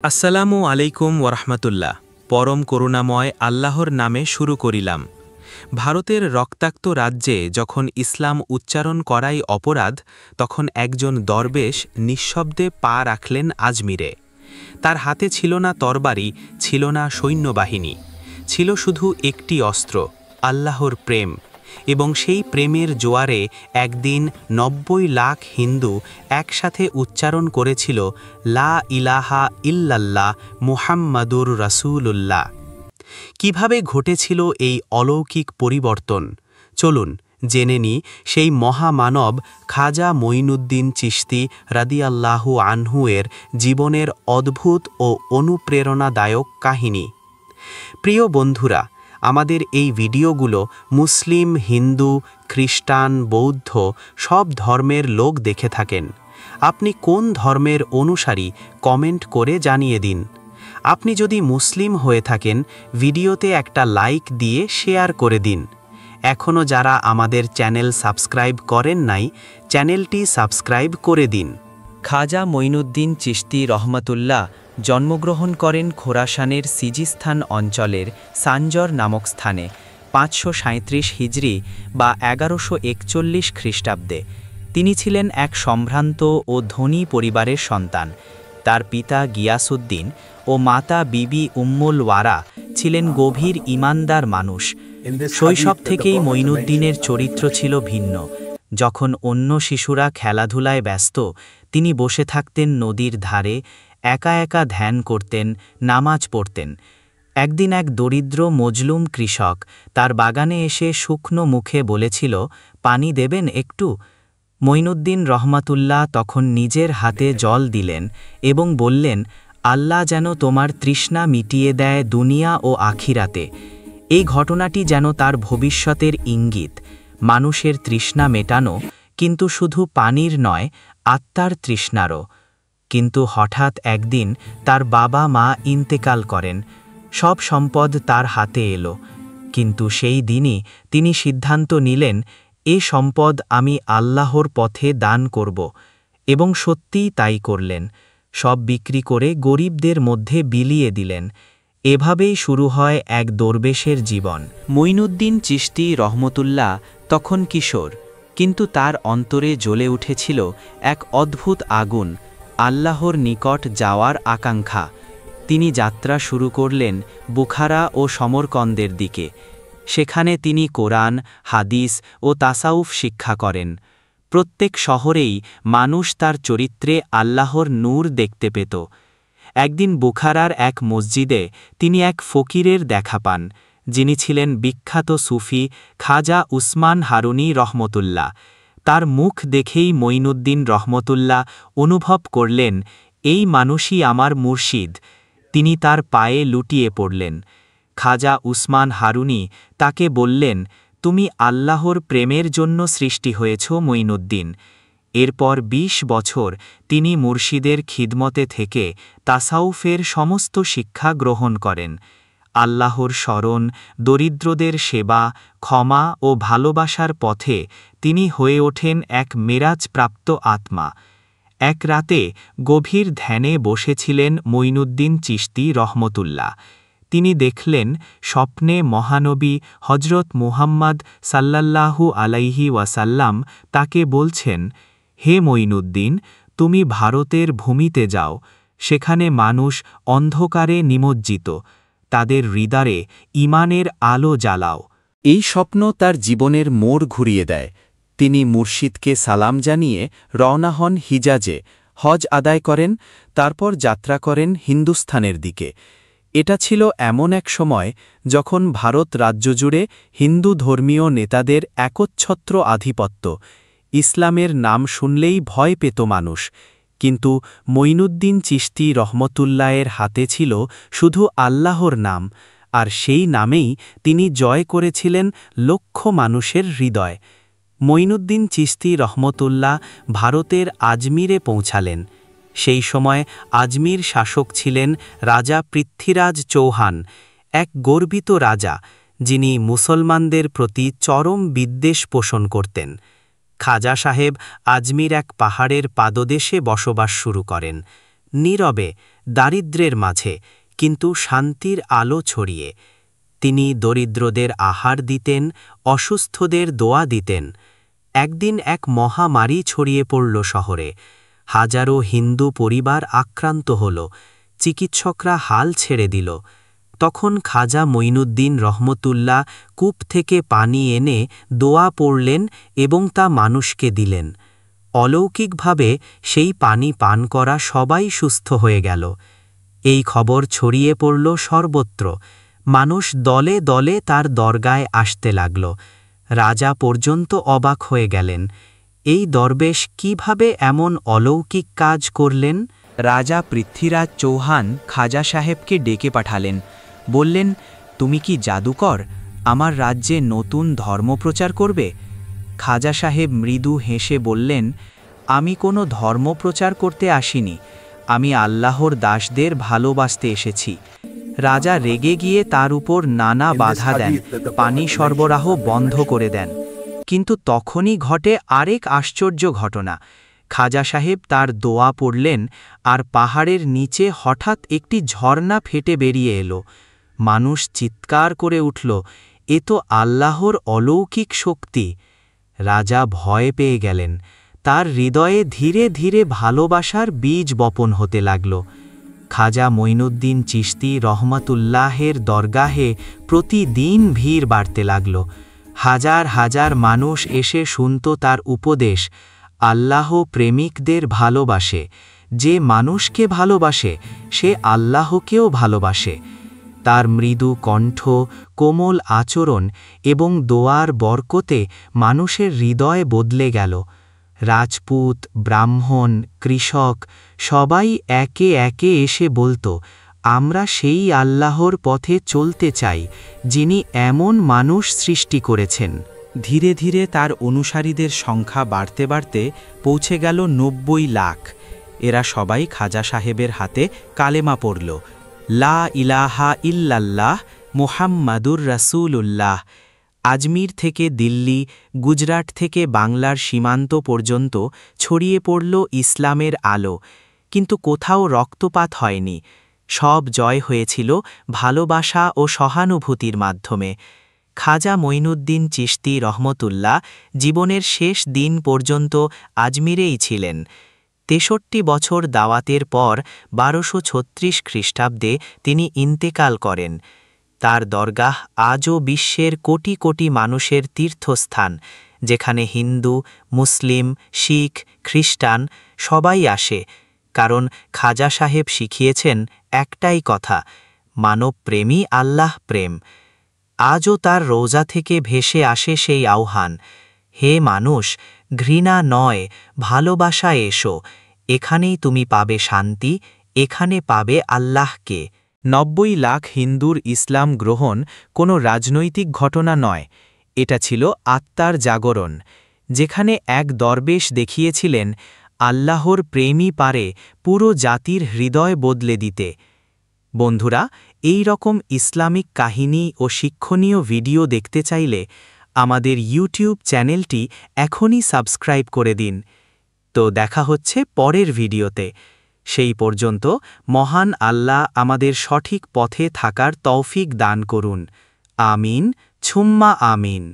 আসসালামু আলাইকুম ওরহমতুল্লাহ। পরম করুণাময় আল্লাহর নামে শুরু করিলাম। ভারতের রক্তাক্ত রাজ্যে যখন ইসলাম উচ্চারণ করাই অপরাধ, তখন একজন দরবেশ নিঃশব্দে পা রাখলেন আজমিরে। তার হাতে ছিল না তরবারি, ছিল না সৈন্যবাহিনী, ছিল শুধু একটি অস্ত্র, আল্লাহর প্রেম। এবং সেই প্রেমের জোয়ারে একদিন ৯০ লাখ হিন্দু একসাথে উচ্চারণ করেছিল, লা ইলাহা ইল্লাল্লাহ মুহাম্মাদুর রাসূলুল্লাহ। কিভাবে ঘটেছিল এই অলৌকিক পরিবর্তন? চলুন জেনে নিই সেই মহামানব খাজা মঈনুদ্দিন চিশতি রাদিয়াল্লাহু আনহু এর জীবনের অদ্ভুত ও অনুপ্রেরণাদায়ক কাহিনী। প্রিয় বন্ধুরা, আমাদের এই ভিডিওগুলো মুসলিম, হিন্দু, খ্রিস্টান, বৌদ্ধ সব ধর্মের লোক দেখে থাকেন। আপনি কোন ধর্মের অনুসারী কমেন্ট করে জানিয়ে দিন। আপনি যদি মুসলিম হয়ে থাকেন, ভিডিওতে একটা লাইক দিয়ে শেয়ার করে দিন। এখনও যারা আমাদের চ্যানেল সাবস্ক্রাইব করেন নাই, চ্যানেলটি সাবস্ক্রাইব করে দিন। খাজা মঈনুদ্দিন চিশতি রহমাতুল্লাহ জন্মগ্রহণ করেন খোরাসানের সিজিস্তান অঞ্চলের সানজর নামক স্থানে ৫৩৭ হিজরি বা ১১৪১ খ্রিস্টাব্দে। তিনি ছিলেন এক সম্ভ্রান্ত ও ধনী পরিবারের সন্তান। তার পিতা গিয়াসউদ্দিন ও মাতা বিবি উম্মুল ওয়ারা ছিলেন গভীর ঈমানদার মানুষ। শৈশব থেকেই মঈনুদ্দিনের চরিত্র ছিল ভিন্ন। যখন অন্য শিশুরা খেলাধুলায় ব্যস্ত, তিনি বসে থাকতেন নদীর ধারে, একা একা ধ্যান করতেন, নামাজ পড়তেন। একদিন এক দরিদ্র মজলুম কৃষক তার বাগানে এসে শুকনো মুখে বলেছিল, পানি দেবেন একটু? মঈনুদ্দিন রহমাতুল্লাহ তখন নিজের হাতে জল দিলেন এবং বললেন, আল্লাহ যেন তোমার তৃষ্ণা মিটিয়ে দেয় দুনিয়া ও আখিরাতে। এই ঘটনাটি যেন তার ভবিষ্যতের ইঙ্গিত। মানুষের তৃষ্ণা মেটানো, কিন্তু শুধু পানির নয়, আত্মার তৃষ্ণারও। কিন্তু হঠাৎ একদিন তার বাবা মা ইন্তেকাল করেন। সব সম্পদ তার হাতে এলো, কিন্তু সেই দিনই তিনি সিদ্ধান্ত নিলেন, এ সম্পদ আমি আল্লাহর পথে দান করব। এবং সত্যিই তাই করলেন। সব বিক্রি করে গরিবদের মধ্যে বিলিয়ে দিলেন। এভাবেই শুরু হয় এক দরবেশের জীবন। মঈনুদ্দিন চিশতি রহমতুল্লাহ তখন কিশোর, কিন্তু তার অন্তরে জ্বলে উঠেছিল এক অদ্ভুত আগুন, আল্লাহর নিকট যাওয়ার আকাঙ্ক্ষা। তিনি যাত্রা শুরু করলেন বুখারা ও সমরকন্দের দিকে। সেখানে তিনি কোরআন, হাদিস ও তাসাউফ শিক্ষা করেন। প্রত্যেক শহরেই মানুষ তার চরিত্রে আল্লাহর নূর দেখতে পেত। একদিন বুখারার এক মসজিদে তিনি এক ফকিরের দেখা পান, যিনি ছিলেন বিখ্যাত সুফি খাজা উসমান হারুনি রহমতুল্লাহ। তার মুখ দেখেই মঈনুদ্দিন রহমতুল্লাহ অনুভব করলেন, এই মানুষই আমার মুর্শিদ। তিনি তার পায়ে লুটিয়ে পড়লেন। খাজা উসমান হারুনি তাকে বললেন, তুমি আল্লাহর প্রেমের জন্য সৃষ্টি হয়েছ মঈনুদ্দিন। এরপর ২০ বছর তিনি মুর্শিদের খিদমতে থেকে তাসাউফের সমস্ত শিক্ষা গ্রহণ করেন। আল্লাহর শরণ, দরিদ্রদের সেবা, ক্ষমা ও ভালোবাসার পথে তিনি হয়ে ওঠেন এক মেরাজপ্রাপ্ত আত্মা। এক রাতে গভীর ধ্যানে বসেছিলেন মঈনুদ্দিন চিশতি রহমতুল্লাহ। তিনি দেখলেন স্বপ্নে মহানবী হজরত মুহাম্মদ সাল্লাল্লাহু আলাইহি ওয়াসাল্লাম তাকে বলছেন, হে মঈনুদ্দিন, তুমি ভারতের ভূমিতে যাও। সেখানে মানুষ অন্ধকারে নিমজ্জিত, তাদের হৃদয়ে ঈমানের আলো জ্বালাও। এই স্বপ্ন তার জীবনের মোড় ঘুরিয়ে দেয়। তিনি মুর্শিদকে সালাম জানিয়ে রওনা হন হিজাজে, হজ আদায় করেন, তারপর যাত্রা করেন হিন্দুস্থানের দিকে। এটা ছিল এমন এক সময় যখন ভারত রাজ্য জুড়ে হিন্দু ধর্মীয় নেতাদের একচ্ছত্র আধিপত্য। ইসলামের নাম শুনলেই ভয় পেত মানুষ। কিন্তু মঈনুদ্দিন চিশতি রহমতুল্লাহের হাতে ছিল শুধু আল্লাহর নাম, আর সেই নামেই তিনি জয় করেছিলেন লক্ষ মানুষের হৃদয়। মঈনুদ্দিন চিশতি রহমতুল্লাহ ভারতের আজমিরে পৌঁছালেন। সেই সময় আজমির শাসক ছিলেন রাজা পৃথ্বীরাজ চৌহান, এক গর্বিত রাজা, যিনি মুসলমানদের প্রতি চরম বিদ্বেষ পোষণ করতেন। খাজা সাহেব আজমির এক পাহাড়ের পাদদেশে বসবাস শুরু করেন। নীরবে, দারিদ্র্যের মাঝে, কিন্তু শান্তির আলো ছড়িয়ে। তিনি দরিদ্রদের আহার দিতেন, অসুস্থদের দোয়া দিতেন। একদিন এক মহামারী ছড়িয়ে পড়ল শহরে। হাজারো হিন্দু পরিবার আক্রান্ত হল। চিকিৎসকরা হাল ছেড়ে দিল। তখন খাজা মঈনুদ্দিন রহমতুল্লাহ কূপ থেকে পানি এনে দোয়া পড়লেন এবং তা মানুষকে দিলেন। অলৌকিকভাবে সেই পানি পান করা সবাই সুস্থ হয়ে গেল। এই খবর ছড়িয়ে পড়ল সর্বত্র। মানুষ দলে দলে তার দরগায় আসতে লাগল। রাজা পর্যন্ত অবাক হয়ে গেলেন। এই দরবেশ কিভাবে এমন অলৌকিক কাজ করলেন? রাজা পৃথ্বীরাজ চৌহান খাজা সাহেবকে ডেকে পাঠালেন। বললেন, তুমি কি জাদুকর? আমার রাজ্যে নতুন ধর্মপ্রচার করবে? খাজা সাহেব মৃদু হেসে বললেন, আমি কোনো ধর্মপ্রচার করতে আসিনি, আমি আল্লাহর দাসদের ভালোবাসতে এসেছি। রাজা রেগে গিয়ে তার উপর নানা বাধা দেন, পানি সরবরাহ বন্ধ করে দেন। কিন্তু তখনই ঘটে আরেক আশ্চর্য ঘটনা। খাজা সাহেব তার দোয়া পড়লেন, আর পাহাড়ের নিচে হঠাৎ একটি ঝর্ণা ফেটে বেরিয়ে এলো। মানুষ চিৎকার করে উঠল, এ তো আল্লাহর অলৌকিক শক্তি। রাজা ভয় পেয়ে গেলেন। তার হৃদয়ে ধীরে ধীরে ভালোবাসার বীজ বপন হতে লাগল। খাজা মঈনুদ্দিন চিশতি রহমাতুল্লাহের দরগাহে প্রতিদিন ভিড় বাড়তে লাগল। হাজার হাজার মানুষ এসে শুনত তার উপদেশ। আল্লাহ প্রেমিকদের ভালোবাসে। যে মানুষকে ভালোবাসে সে আল্লাহকেও ভালোবাসে। তার মৃদু কণ্ঠ, কোমল আচরণ এবং দোয়ার বরকতে মানুষের হৃদয় বদলে গেল। রাজপুত, ব্রাহ্মণ, কৃষক সবাই একে একে এসে বলতো, আমরা সেই আল্লাহর পথে চলতে চাই যিনি এমন মানুষ সৃষ্টি করেছেন। ধীরে ধীরে তার অনুসারীদের সংখ্যা বাড়তে বাড়তে পৌঁছে গেল ৯০ লাখ। এরা সবাই খাজা সাহেবের হাতে কালেমা পড়ল। লা ইলাহা ইল্লাল্লাহ মুহাম্মাদুর রাসূলুল্লাহ। আজমির থেকে দিল্লি, গুজরাট থেকে বাংলার সীমান্ত পর্যন্ত ছড়িয়ে পড়ল ইসলামের আলো। কিন্তু কোথাও রক্তপাত হয়নি। সব জয় হয়েছিল ভালোবাসা ও সহানুভূতির মাধ্যমে। খাজা মঈনুদ্দিন চিশতি রহমতুল্লাহ জীবনের শেষ দিন পর্যন্ত আজমিরেই ছিলেন। ৬৩ বছর দাওয়াতের পর ১২৩৬ খ্রিস্টাব্দে তিনি ইন্তেকাল করেন। তার দরগাহ আজও বিশ্বের কোটি কোটি মানুষের তীর্থস্থান, যেখানে হিন্দু, মুসলিম, শিখ, খ্রিস্টান সবাই আসে। কারণ খাজা সাহেব শিখিয়েছেন একটাই কথা, মানবপ্রেমই আল্লাহ প্রেম। আজও তার রোজা থেকে ভেসে আসে সেই আহ্বান, হে মানুষ, ঘৃণা নয়, ভালোবাসা এসো। এখানেই তুমি পাবে শান্তি, এখানে পাবে আল্লাহকে। ৯০ লাখ হিন্দুর ইসলাম গ্রহণ কোনো রাজনৈতিক ঘটনা নয়, এটা ছিল আত্মার জাগরণ। যেখানে এক দরবেশ দেখিয়েছিলেন আল্লাহর প্রেমই পারে পুরো জাতির হৃদয় বদলে দিতে। বন্ধুরা, এই রকম ইসলামিক কাহিনী ও শিক্ষণীয় ভিডিও দেখতে চাইলে আমাদের ইউটিউব চ্যানেলটি এখনই সাবস্ক্রাইব করে দিন। তো দেখা হচ্ছে পরের ভিডিওতে। সেই পর্যন্ত মহান আল্লাহ আমাদের সঠিক পথে থাকার তৌফিক দান করুন। আমিন, ছুম্মা আমিন।